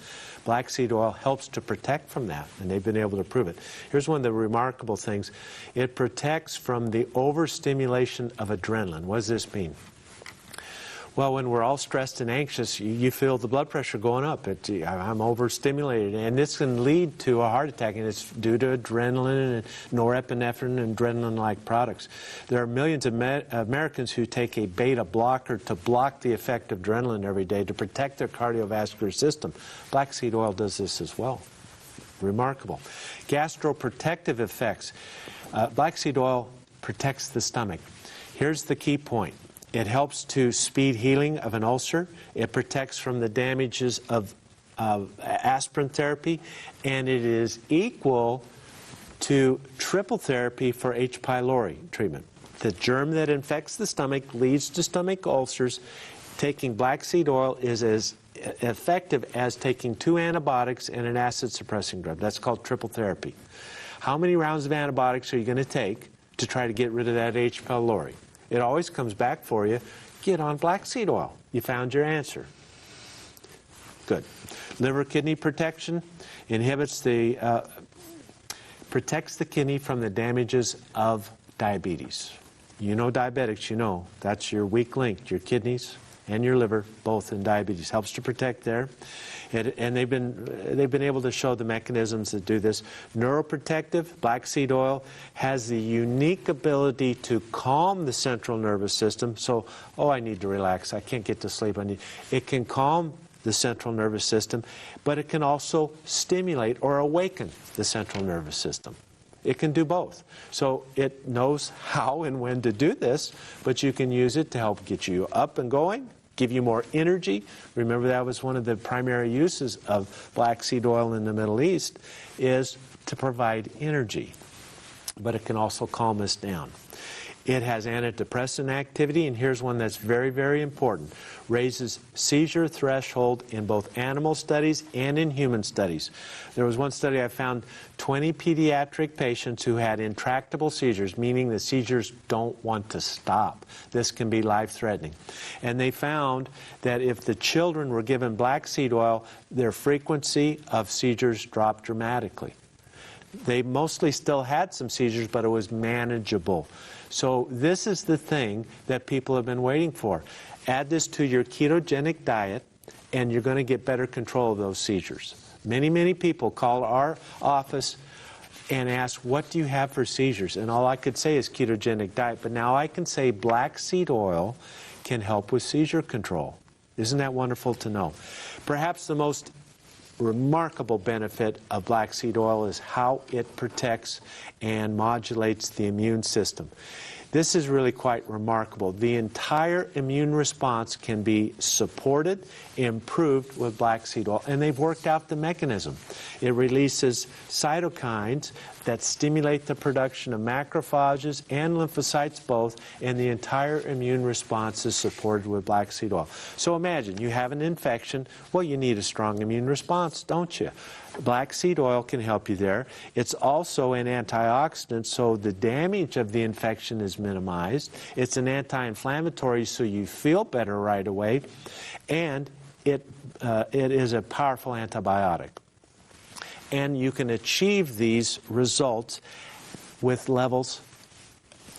Black seed oil helps to protect from that, and they've been able to prove it. Here's one of the remarkable things. It protects from the overstimulation of adrenaline. What does this mean? Well, when we're all stressed and anxious, you feel the blood pressure going up. I'm overstimulated, and this can lead to a heart attack, and it's due to adrenaline and norepinephrine and adrenaline-like products. There are millions of Americans who take a beta blocker to block the effect of adrenaline every day to protect their cardiovascular system. Black seed oil does this as well. Remarkable. Gastroprotective effects. Black seed oil protects the stomach. Here's the key point. It helps to speed healing of an ulcer. It protects from the damages of aspirin therapy, and it is equal to triple therapy for H. pylori treatment. The germ that infects the stomach leads to stomach ulcers. Taking black seed oil is as effective as taking 2 antibiotics and an acid-suppressing drug. That's called triple therapy. How many rounds of antibiotics are you going to take to try to get rid of that H. pylori? It always comes back for you. Get on black seed oil. You found your answer. Good. Liver kidney protection inhibits protects the kidney from the damages of diabetes. You know diabetics, you know that's your weak link, your kidneys and your liver, both in diabetes. Helps to protect there. And they've been able to show the mechanisms that do this. Neuroprotective, black seed oil has the unique ability to calm the central nervous system. So, I need to relax. I can't get to sleep. It can calm the central nervous system, but it can also stimulate or awaken the central nervous system. It can do both. So it knows how and when to do this, but you can use it to help get you up and going, give you more energy. Remember, that was one of the primary uses of black seed oil in the Middle East, is to provide energy. But it can also calm us down. It has antidepressant activity, and here's one that's very, very important. Raises seizure threshold in both animal studies and in human studies. There was one study I found 20 pediatric patients who had intractable seizures, meaning the seizures don't want to stop. This can be life-threatening. And they found that if the children were given black seed oil, their frequency of seizures dropped dramatically. They mostly still had some seizures, but it was manageable. So this is the thing that people have been waiting for. Add this to your ketogenic diet, and you're going to get better control of those seizures. Many, many people call our office and ask, what do you have for seizures? And all I could say is ketogenic diet, but now I can say black seed oil can help with seizure control. Isn't that wonderful to know? Perhaps the most remarkable benefit of black seed oil is how it protects and modulates the immune system. This is really quite remarkable. The entire immune response can be supported, improved with black seed oil, and they've worked out the mechanism. It releases cytokines that stimulate the production of macrophages and lymphocytes both, and the entire immune response is supported with black seed oil. So imagine you have an infection. Well, you need a strong immune response, don't you? Black seed oil can help you there. It's also an antioxidant, so the damage of the infection is minimized. It's an anti-inflammatory, so you feel better right away. And it is a powerful antibiotic. And you can achieve these results with levels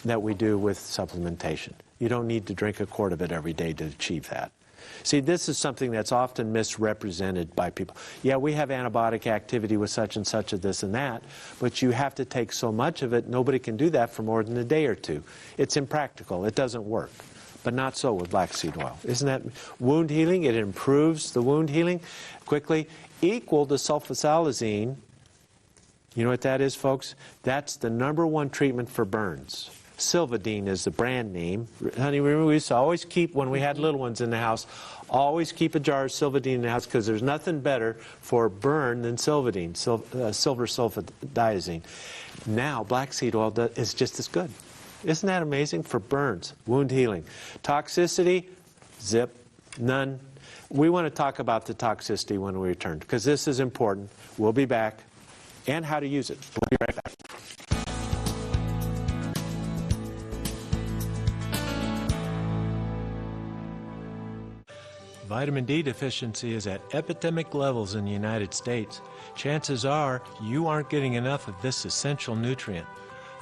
that we do with supplementation. You don't need to drink a quart of it every day to achieve that. See, this is something that's often misrepresented by people. Yeah, we have antibiotic activity with such and such of this and that, but you have to take so much of it, nobody can do that for more than a day or two. It's impractical. It doesn't work. But not so with black seed oil. Isn't that wound healing? It improves the wound healing quickly, equal to sulfasalazine. You know what that is, folks? That's the #1 treatment for burns. Silvadene is the brand name. Honey, remember we used to always keep, when we had little ones in the house, always keep a jar of Silvadene in the house because there's nothing better for burn than Silvadene, silver sulfadiazine. Now, black seed oil is just as good. Isn't that amazing? For burns, wound healing. Toxicity, zip, none. We want to talk about the toxicity when we return because this is important. We'll be back. And how to use it. We'll be right back. Vitamin D deficiency is at epidemic levels in the United States. Chances are you aren't getting enough of this essential nutrient.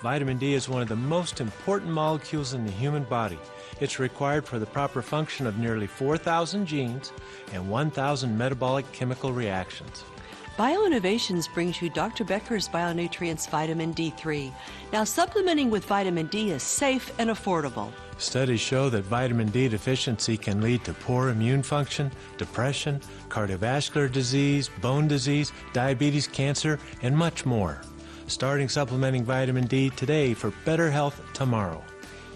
Vitamin D is one of the most important molecules in the human body. It's required for the proper function of nearly 4,000 genes and 1,000 metabolic chemical reactions. BioInnovations brings you Dr. Becker's Bionutrients Vitamin D3. Now, supplementing with vitamin D is safe and affordable. Studies show that vitamin D deficiency can lead to poor immune function, depression, cardiovascular disease, bone disease, diabetes, cancer, and much more. Starting supplementing vitamin D today for better health tomorrow.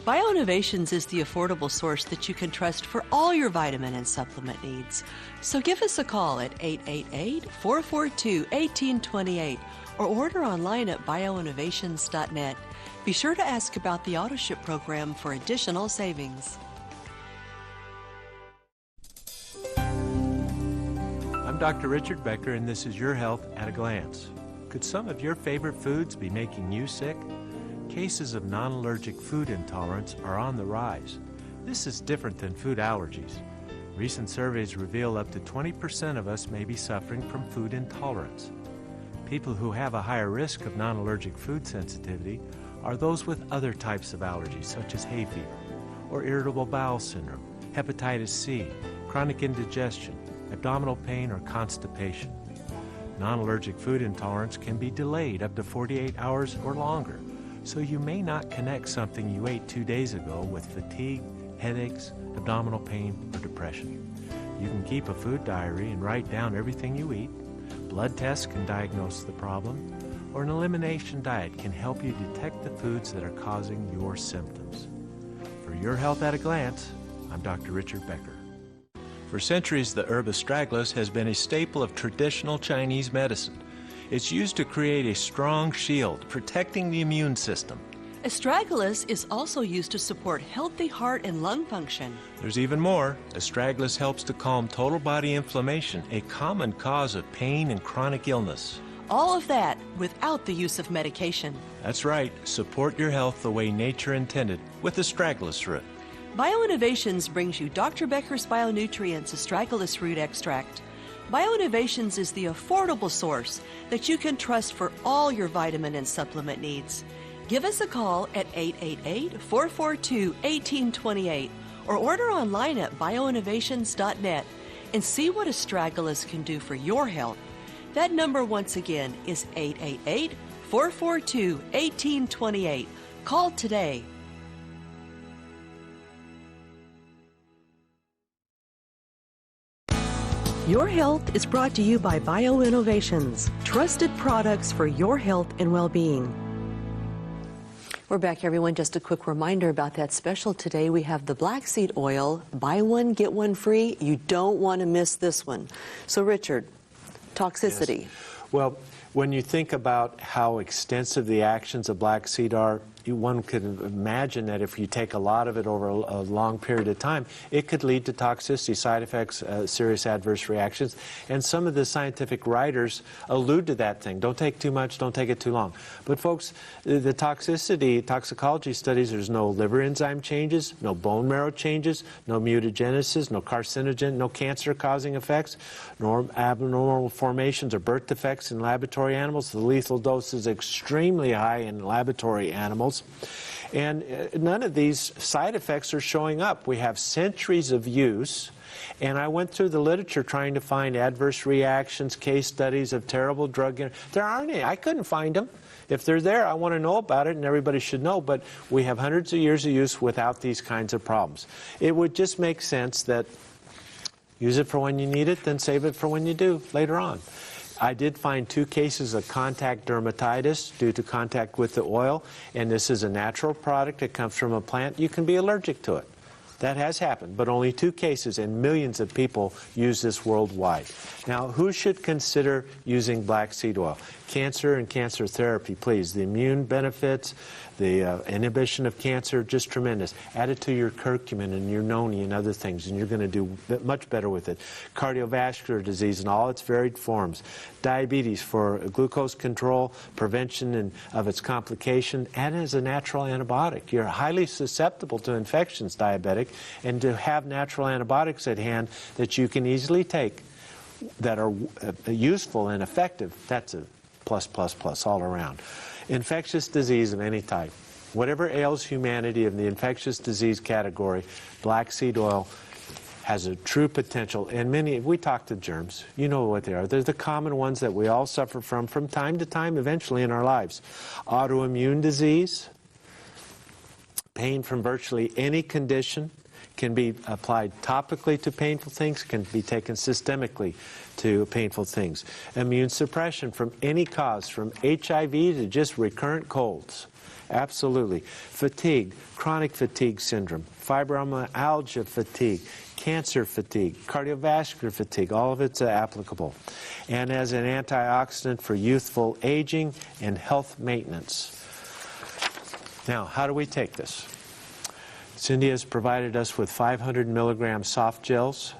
BioInnovations is the affordable source that you can trust for all your vitamin and supplement needs. So give us a call at 888-442-1828 or order online at bioinnovations.net. Be sure to ask about the AutoShip program for additional savings. I'm Dr. Richard Becker, and this is Your Health at a Glance. Could some of your favorite foods be making you sick? Cases of non-allergic food intolerance are on the rise. This is different than food allergies. Recent surveys reveal up to 20% of us may be suffering from food intolerance. People who have a higher risk of non-allergic food sensitivity are those with other types of allergies, such as hay fever, or irritable bowel syndrome, hepatitis C, chronic indigestion, abdominal pain, or constipation. Non-allergic food intolerance can be delayed up to 48 hours or longer, so you may not connect something you ate 2 days ago with fatigue, headaches, abdominal pain, or depression. You can keep a food diary and write down everything you eat. Blood tests can diagnose the problem, or an elimination diet can help you detect the foods that are causing your symptoms. For Your Health at a Glance, I'm Dr. Richard Becker. For centuries, the herb astragalus has been a staple of traditional Chinese medicine. It's used to create a strong shield, protecting the immune system. Astragalus is also used to support healthy heart and lung function. There's even more. Astragalus helps to calm total body inflammation, a common cause of pain and chronic illness. All of that without the use of medication. That's right. Support your health the way nature intended with astragalus root. BioInnovations brings you Dr. Becker's Bionutrients Astragalus Root Extract. BioInnovations is the affordable source that you can trust for all your vitamin and supplement needs. Give us a call at 888-442-1828 or order online at bioinnovations.net and see what astragalus can do for your health. That number once again is 888-442-1828. Call today. Your Health is brought to you by BioInnovations, trusted products for your health and well-being. We're back, everyone. Just a quick reminder about that special today. We have the black seed oil. Buy one, get one free. You don't want to miss this one. So, Richard, toxicity. Yes. Well, when you think about how extensive the actions of black seed are, one could imagine that if you take a lot of it over a long period of time, it could lead to toxicity, side effects, serious adverse reactions. And some of the scientific writers allude to that thing. Don't take too much, don't take it too long. But folks, the toxicology studies, there's no liver enzyme changes, no bone marrow changes, no mutagenesis, no carcinogen, no cancer-causing effects, nor abnormal formations or birth defects in laboratory animals. The lethal dose is extremely high in laboratory animals. And none of these side effects are showing up. We have centuries of use. And I went through the literature trying to find adverse reactions, case studies of terrible drug. There aren't any. I couldn't find them. If they're there, I want to know about it, and everybody should know. But we have hundreds of years of use without these kinds of problems. It would just make sense that use it for when you need it, then save it for when you do later on. I did find 2 cases of contact dermatitis due to contact with the oil, and this is a natural product. It comes from a plant. You can be allergic to it. That has happened, but only 2 cases, and millions of people use this worldwide. Now, who should consider using black seed oil? Cancer and cancer therapy, please. The immune benefits, the inhibition of cancer, just tremendous. Add it to your curcumin and your noni and other things, and you're going to do much better with it. Cardiovascular disease in all its varied forms. Diabetes for glucose control, prevention of its complication, and as a natural antibiotic. You're highly susceptible to infections, diabetic, and to have natural antibiotics at hand that you can easily take that are useful and effective, that's a plus, plus, plus all around. Infectious disease of any type. Whatever ails humanity in the infectious disease category, black seed oil has a true potential. And many, we talk to germs, you know what they are. They're the common ones that we all suffer from time to time, eventually in our lives. Autoimmune disease, pain from virtually any condition, can be applied topically to painful things, can be taken systemically to painful things. Immune suppression from any cause, from HIV to just recurrent colds. Absolutely. Fatigue, chronic fatigue syndrome, fibromyalgia fatigue, cancer fatigue, cardiovascular fatigue, all of it's applicable. And as an antioxidant for youthful aging and health maintenance. Now, how do we take this? Cindy has provided us with 500 milligram soft gels,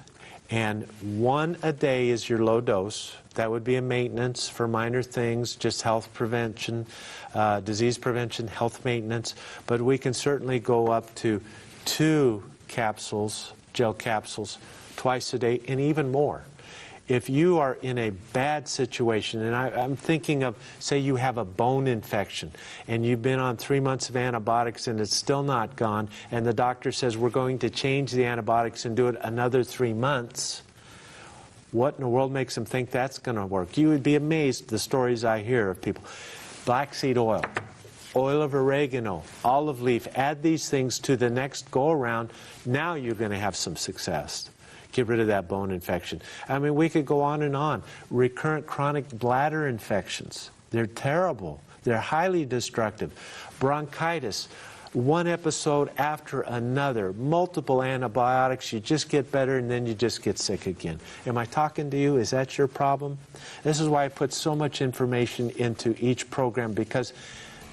and 1 a day is your low dose. That would be a maintenance for minor things, just health prevention, disease prevention, health maintenance. But we can certainly go up to 2 capsules, gel capsules, twice a day, and even more. If you are in a bad situation, and I'm thinking of, say you have a bone infection, and you've been on 3 months of antibiotics and it's still not gone, and the doctor says we're going to change the antibiotics and do it another 3 months, what in the world makes them think that's going to work? You would be amazed the stories I hear of people. Black seed oil, oil of oregano, olive leaf, add these things to the next go-around. Now you're going to have some success. Get rid of that bone infection. I mean, we could go on and on. Recurrent chronic bladder infections. They're terrible. They're highly destructive. Bronchitis, 1 episode after another. Multiple antibiotics. You just get better and then you just get sick again. Am I talking to you? Is that your problem? This is why I put so much information into each program, because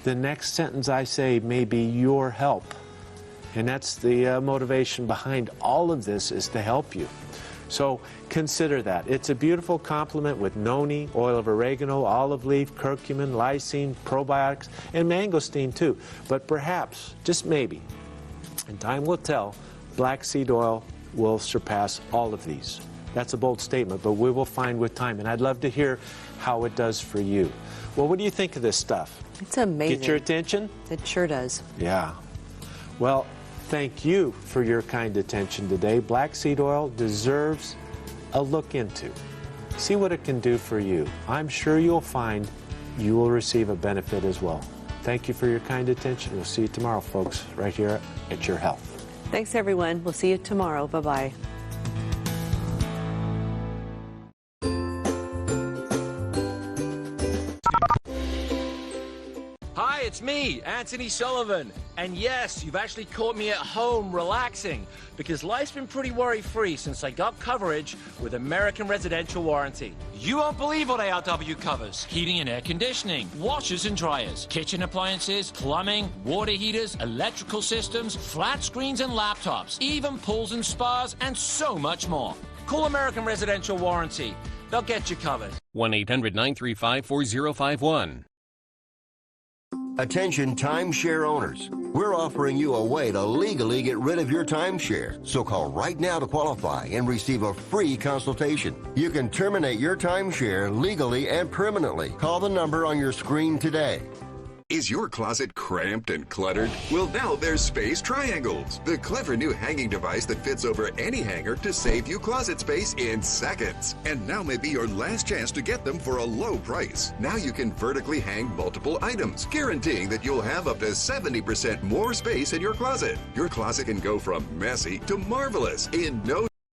the next sentence I say may be your help. And that's the motivation behind all of this, is to help you. So consider that. It's a beautiful complement with noni, oil of oregano, olive leaf, curcumin, lysine, probiotics, and mangosteen too. But perhaps, just maybe, and time will tell, black seed oil will surpass all of these. That's a bold statement, but we will find with time. And I'd love to hear how it does for you. Well, what do you think of this stuff? It's amazing. Get your attention? It sure does. Yeah. Well, thank you for your kind attention today. Black seed oil deserves a look into. See what it can do for you. I'm sure you'll find you will receive a benefit as well. Thank you for your kind attention. We'll see you tomorrow, folks, right here at Your Health. Thanks, everyone. We'll see you tomorrow. Bye-bye. Hi, it's me, Anthony Sullivan. And yes, you've actually caught me at home relaxing, because life's been pretty worry-free since I got coverage with American Residential Warranty. You won't believe what ARW covers. Heating and air conditioning, washers and dryers, kitchen appliances, plumbing, water heaters, electrical systems, flat screens and laptops, even pools and spas, and so much more. Call American Residential Warranty. They'll get you covered. 1-800-935-4051. Attention timeshare owners. We're offering you a way to legally get rid of your timeshare. So call right now to qualify and receive a free consultation. You can terminate your timeshare legally and permanently. Call the number on your screen today. Is your closet cramped and cluttered? Well, now there's Space Triangles, the clever new hanging device that fits over any hanger to save you closet space in seconds. And now may be your last chance to get them for a low price. Now you can vertically hang multiple items, guaranteeing that you'll have up to 70% more space in your closet. Your closet can go from messy to marvelous in no